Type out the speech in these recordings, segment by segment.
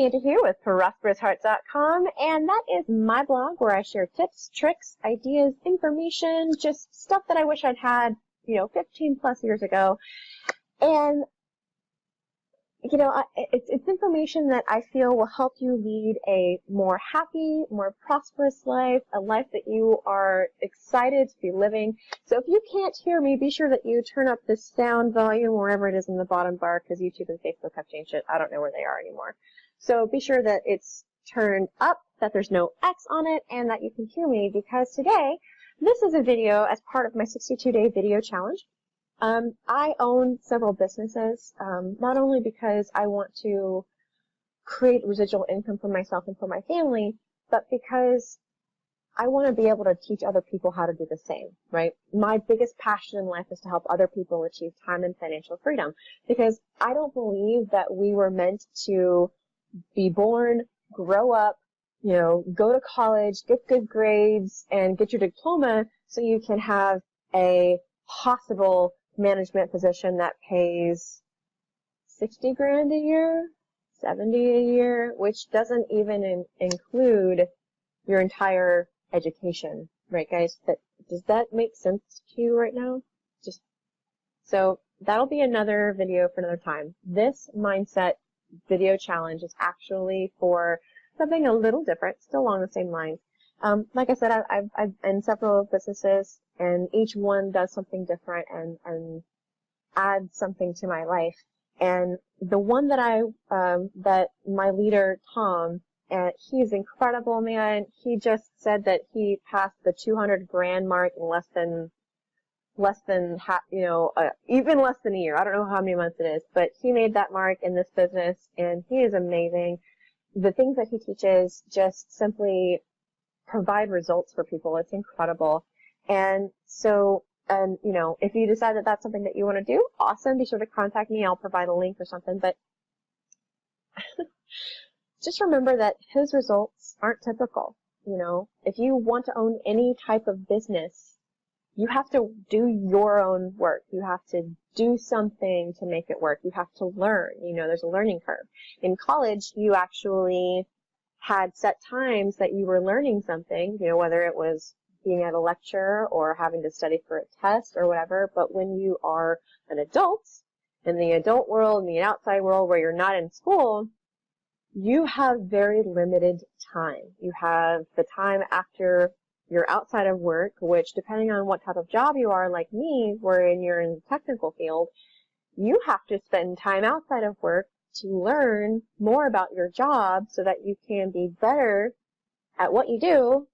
Kassandra here with prosperousheart.com, and that is my blog where I share tips, tricks, ideas, information, just stuff that I wish I'd had, 15 plus years ago. And, it's information that I feel will help you lead a more happy, more prosperous life, a life that you are excited to be living. So if you can't hear me, be sure that you turn up the sound volume wherever it is in the bottom bar, because YouTube and Facebook have changed it. I don't know where they are anymore. So be sure that it's turned up, that there's no X on it, and that you can hear me, because today, this is a video as part of my 62-day video challenge. I own several businesses, not only because I want to create residual income for myself and for my family, but because I want to be able to teach other people how to do the same, right? My biggest passion in life is to help other people achieve time and financial freedom, because I don't believe that we were meant to be born, grow up, go to college, get good grades, and get your diploma so you can have a possible management position that pays 60 grand a year, 70 a year, which doesn't even include your entire education, right, guys? Does that make sense to you right now? So that'll be another video for another time. This mindset video challenge is actually for something a little different, still along the same lines. Like I said, I've in several businesses, and each one does something different and adds something to my life. And the one that that my leader, Tom, and he's incredible, man. He just said that he passed the 200 grand mark in less than even less than a year. I don't know how many months it is, but he made that mark in this business, and he is amazing. The things that he teaches just simply provide results for people. It's incredible. And so, if you decide that that's something that you want to do, awesome. Be sure to contact me. I'll provide a link or something. But just remember that his results aren't typical. If you want to own any type of business, you have to do your own work. You have to do something to make it work. You have to learn. There's a learning curve. In college, you actually had set times that you were learning something, whether it was being at a lecture or having to study for a test or whatever. But when you are an adult, in the adult world, in the outside world where you're not in school, you have very limited time. You have the time after you're outside of work, which, depending on what type of job you are, like me, wherein you're in the technical field, you have to spend time outside of work to learn more about your job so that you can be better at what you do,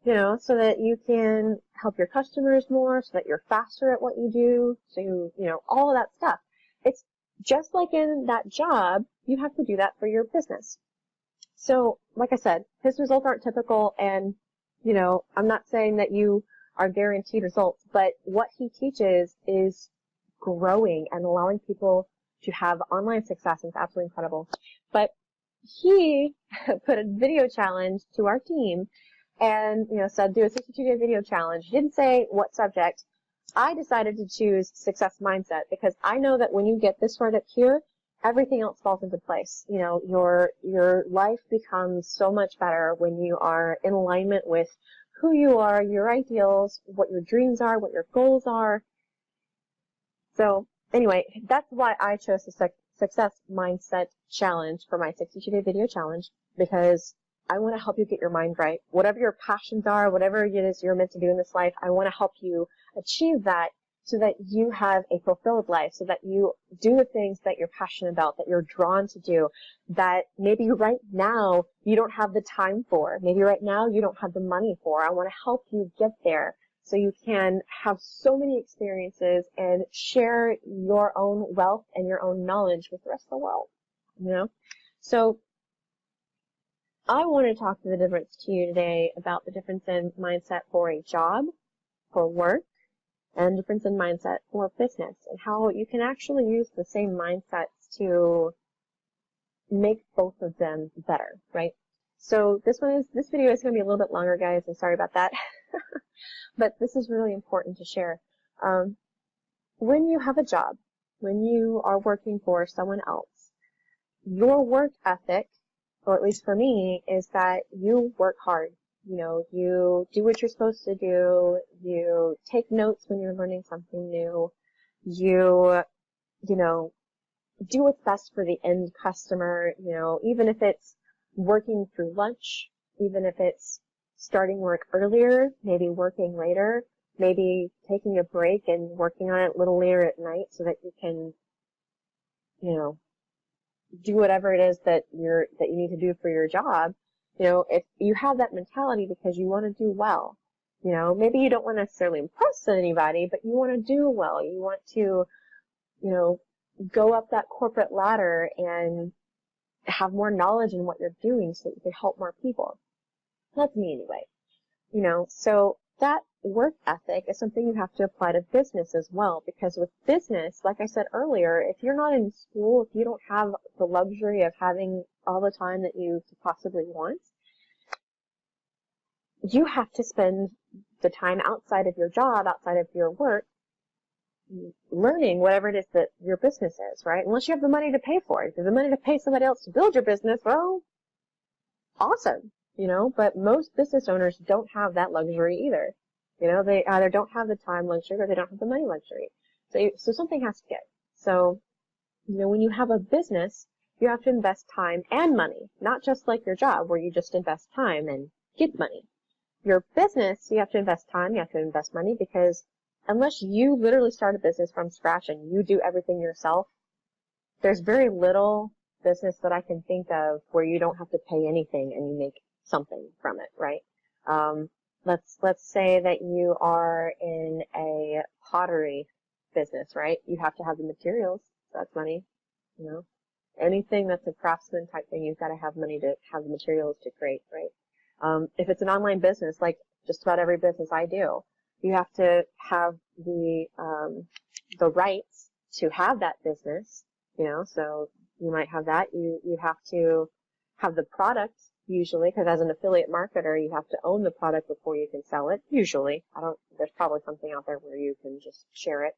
so that you can help your customers more, so that you're faster at what you do, so all of that stuff. It's just like in that job, you have to do that for your business. So, like I said, his results aren't typical, and I'm not saying that you are guaranteed results, but what he teaches is growing and allowing people to have online success. It's absolutely incredible. But he put a video challenge to our team and, said do a 62-day video challenge. He didn't say what subject. I decided to choose success mindset because I know that when you get this right up here, everything else falls into place. Your life becomes so much better when you are in alignment with who you are, your ideals, what your dreams are, what your goals are. So anyway, that's why I chose the success mindset challenge for my 62-day video challenge, because I want to help you get your mind right. Whatever your passions are, whatever it is you're meant to do in this life, I want to help you achieve that, so that you have a fulfilled life, so that you do the things that you're passionate about, that you're drawn to do, that maybe right now you don't have the time for, maybe right now you don't have the money for. I want to help you get there so you can have so many experiences and share your own wealth and your own knowledge with the rest of the world, So I want to talk to the difference to you today about the difference in mindset for a job, for work, and difference in mindset for business, and how you can actually use the same mindsets to make both of them better, right? So this video is going to be a little bit longer, guys. I'm sorry about that. But this is really important to share. When you have a job, when you are working for someone else, your work ethic or at least for me, is that you work hard. You know, you do what you're supposed to do. You take notes when you're learning something new. You know, do what's best for the end customer, you know, even if it's working through lunch, even if it's starting work earlier, maybe working later, maybe taking a break and working on it a little later at night so that you can, you know, do whatever it is that you need to do for your job. You know, if you have that mentality because you want to do well, you know, maybe you don't want to necessarily impress anybody, but you want to do well. You want to, you know, go up that corporate ladder and have more knowledge in what you're doing so that you can help more people. That's me anyway. You know, so that work ethic is something you have to apply to business as well, because with business, like I said earlier, if you're not in school, if you don't have the luxury of having all the time that you could possibly want, you have to spend the time outside of your job, outside of your work, learning whatever it is that your business is, right? Unless you have the money to pay for it. If you have the money to pay somebody else to build your business, well, awesome, you know, but most business owners don't have that luxury either. You know, they either don't have the time luxury or they don't have the money luxury. So something has to give. So, you know, when you have a business, you have to invest time and money, not just like your job where you just invest time and get money. Your business, you have to invest time, you have to invest money, because unless you literally start a business from scratch and you do everything yourself, there's very little business that I can think of where you don't have to pay anything and you make something from it, right? Let's say that you are in a pottery business, right? You have to have the materials, so that's money, you know. Anything that's a craftsman type thing, you've got to have money to have the materials to create, right? If it's an online business, like just about every business I do, you have to have the rights to have that business, you know, so you might have that. You have to have the product, usually, because as an affiliate marketer, you have to own the product before you can sell it, usually. There's probably something out there where you can just share it.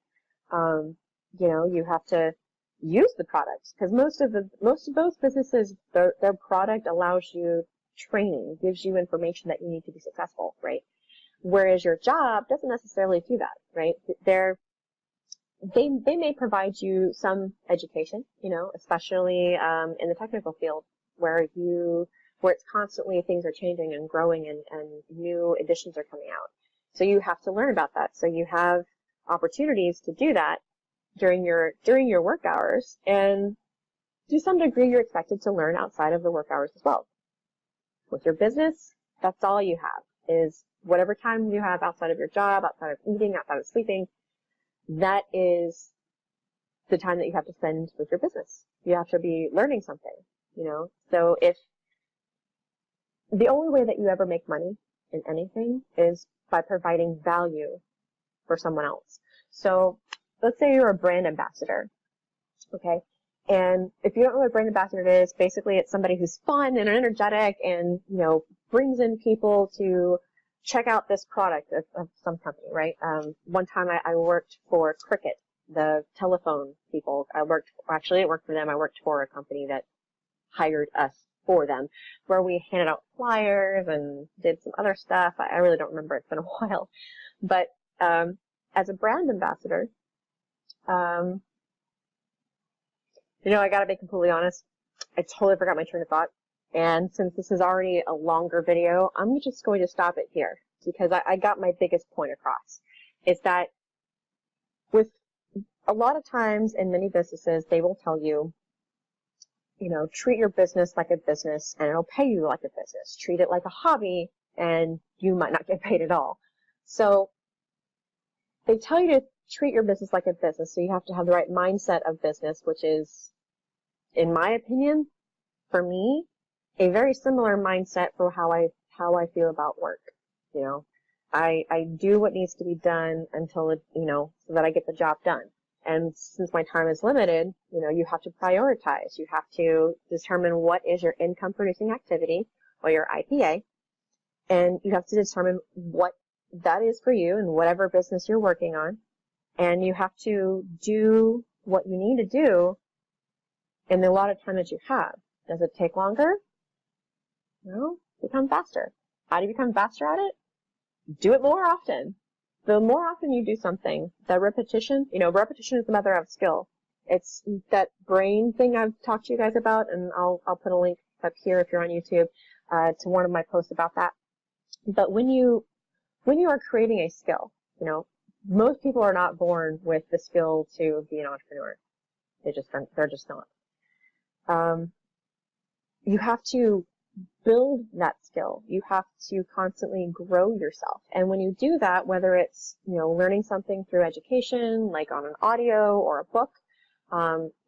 You know, you have to use the product, because most of those businesses, their product allows you training, gives you information that you need to be successful, right? Whereas your job doesn't necessarily do that, right? They may provide you some education, you know, especially in the technical field where it's constantly things are changing and growing and new editions are coming out. So you have to learn about that. So you have opportunities to do that during your work hours, and to some degree you're expected to learn outside of the work hours as well. With your business, that's all you have, is whatever time you have outside of your job, outside of eating, outside of sleeping, that is the time that you have to spend with your business. You have to be learning something, you know. So if the only way that you ever make money in anything is by providing value for someone else. So let's say you're a brand ambassador, okay? And if you don't know what a brand ambassador is, basically it's somebody who's fun and energetic and, you know, brings in people to check out this product of some company, right? One time I worked for Cricket, the telephone people. I worked for them. I worked for a company that hired us for them, where we handed out flyers and did some other stuff. I really don't remember. It's been a while. But as a brand ambassador, you know, I gotta be completely honest, I totally forgot my train of thought. And since this is already a longer video, I'm just going to stop it here, because I got my biggest point across. Is that with a lot of times in many businesses, they will tell you, you know, treat your business like a business and it'll pay you like a business. Treat it like a hobby and you might not get paid at all. So they tell you to treat your business like a business, so you have to have the right mindset of business, which is, in my opinion, for me, a very similar mindset for how I feel about work. You know, I do what needs to be done until it, you know, so that I get the job done. And since my time is limited, you know, you have to prioritize. You have to determine what is your income producing activity, or your IPA, and you have to determine what that is for you in whatever business you're working on. And you have to do what you need to do in the allotted time that you have. Does it take longer? Well, become faster. How do you become faster at it? Do it more often. The more often you do something, the repetition, repetition is the mother of skill. It's that brain thing I've talked to you guys about, and I'll put a link up here if you're on YouTube, to one of my posts about that. But when you are creating a skill, most people are not born with the skill to be an entrepreneur. They're just not. You have to build that skill. You have to constantly grow yourself. And when you do that, whether it's, learning something through education, like on an audio or a book,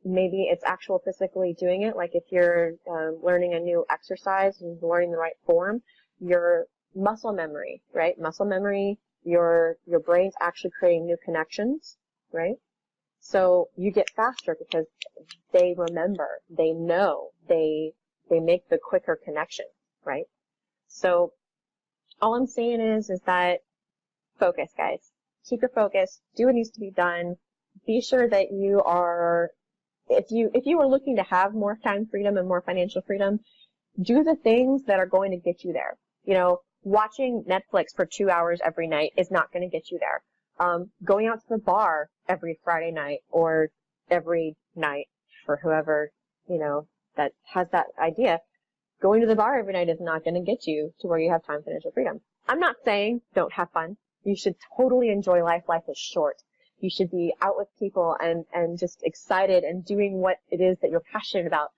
maybe it's actual physically doing it. Like if you're learning a new exercise and learning the right form, your muscle memory, right? Muscle memory, your brain's actually creating new connections, right? So you get faster because they remember, they know, they make the quicker connection, right? So all I'm saying is that focus, guys. Keep your focus. Do what needs to be done. Be sure that you are, if you are looking to have more time freedom and more financial freedom, do the things that are going to get you there. Watching Netflix for 2 hours every night is not going to get you there. Going out to the bar every Friday night or every night for whoever, that has that idea, going to the bar every night is not going to get you to where you have time, financial freedom. I'm not saying don't have fun. You should totally enjoy life. Life is short. You should be out with people and just excited and doing what it is that you're passionate about.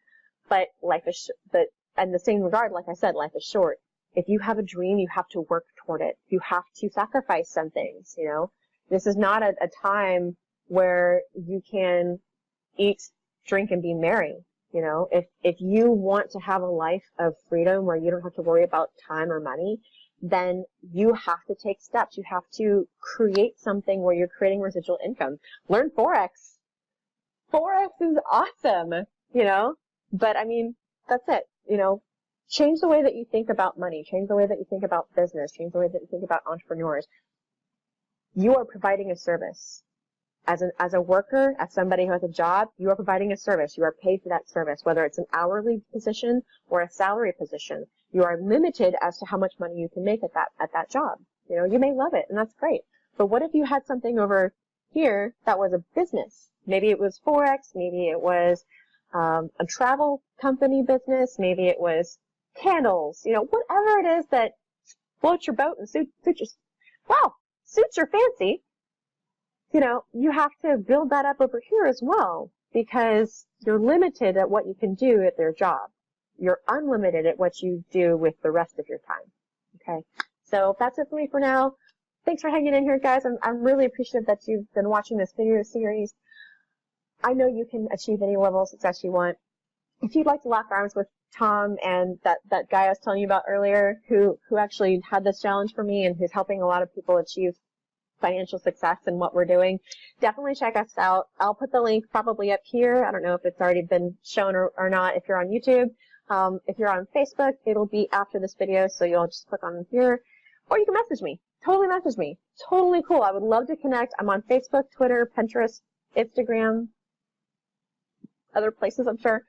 But life is, in the same regard, like I said, life is short. If you have a dream, you have to work toward it. You have to sacrifice some things, This is not a time where you can eat, drink, and be merry. If you want to have a life of freedom where you don't have to worry about time or money, then you have to take steps. You have to create something where you're creating residual income. Learn Forex. Forex is awesome, but that's it, change the way that you think about money, change the way that you think about business, change the way that you think about entrepreneurs. You are providing a service. As a worker, as somebody who has a job, you are providing a service. You are paid for that service, whether it's an hourly position or a salary position. You are limited as to how much money you can make at that job. You may love it, and that's great. But what if you had something over here that was a business? Maybe it was Forex, maybe it was a travel company business, maybe it was candles, whatever it is that floats your boat and suits your fancy. You have to build that up over here as well, because you're limited at what you can do at their job. You're unlimited at what you do with the rest of your time. Okay? So that's it for me for now. Thanks for hanging in here, guys. I'm really appreciative that you've been watching this video series. I know you can achieve any level of success you want. If you'd like to lock arms with Tom and that guy I was telling you about earlier who actually had this challenge for me and who's helping a lot of people achieve financial success in what we're doing, definitely check us out. I'll put the link probably up here. I don't know if it's already been shown or not if you're on YouTube. If you're on Facebook, it'll be after this video, so you'll just click on here. Or you can message me. Totally message me. Totally cool. I would love to connect. I'm on Facebook, Twitter, Pinterest, Instagram, other places, I'm sure.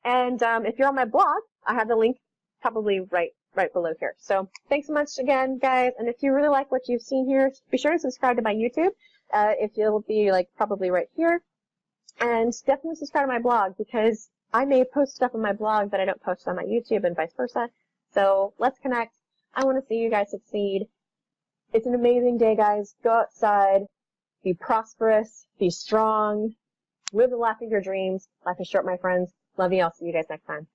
And if you're on my blog, I have the link probably right below here. So thanks so much again, guys. And if you really like what you've seen here, be sure to subscribe to my YouTube. If it'll be probably right here. And definitely subscribe to my blog, because I may post stuff on my blog that I don't post on my YouTube and vice versa. So let's connect. I want to see you guys succeed. It's an amazing day, guys. Go outside. Be prosperous. Be strong. Live the life of your dreams. Life is short, my friends. Love you. I'll see you guys next time.